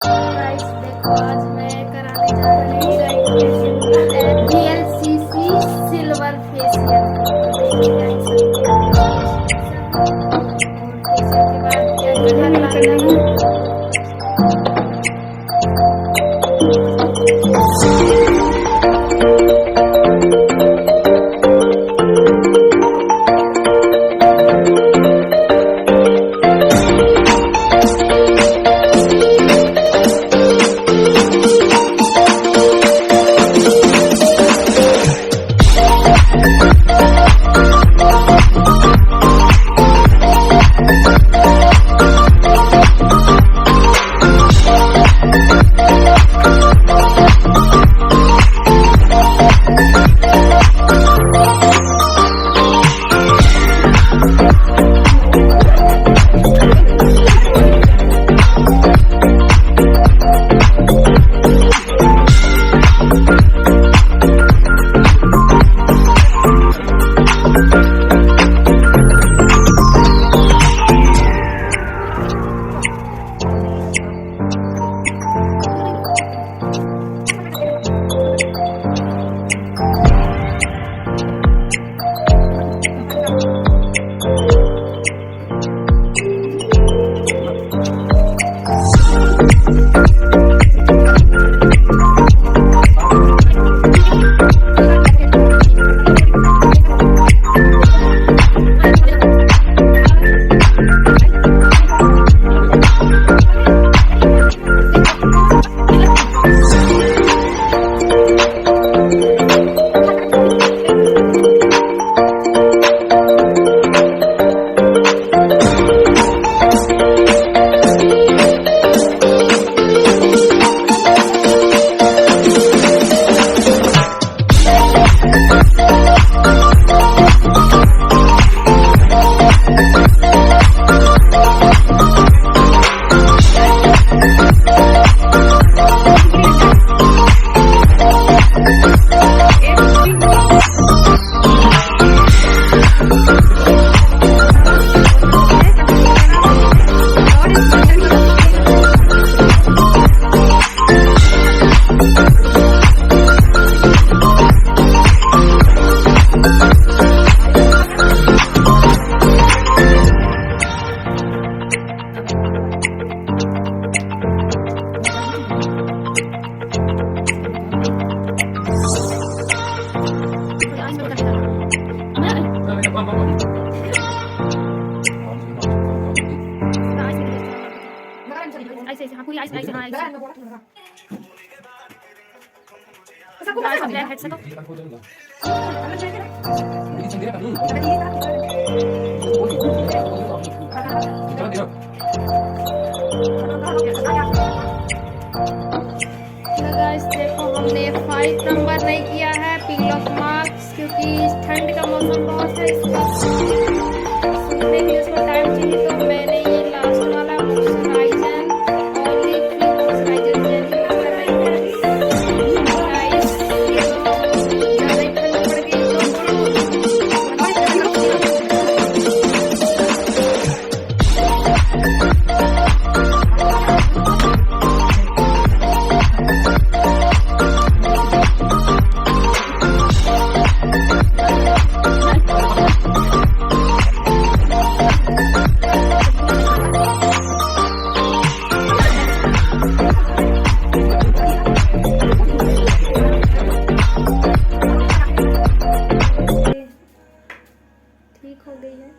Guys देखो आज मैं कराने जा रही हूँ VLCC सिल्वर फेशियल। तो देखिए गाइस और फेशियल के बाद क्या क्या करना है। ऐसे ऐसे हाँ पूरी ऐसे ऐसे हाँ ऐसे गाइस ब्लैक हेड से तो गाइस देखो हमने 5 नंबर नहीं किया है पील ऑफ मार्क्स क्योंकि ठंड का मौसम बहुत है इसका सूखने के लिए उसको टाइम चाहिए तो मैंने ये लास्ट वाला moisturiser only free moisturiser gel guys ये ज़्यादा ही ठंड पड़ गई ठीक हो गई है।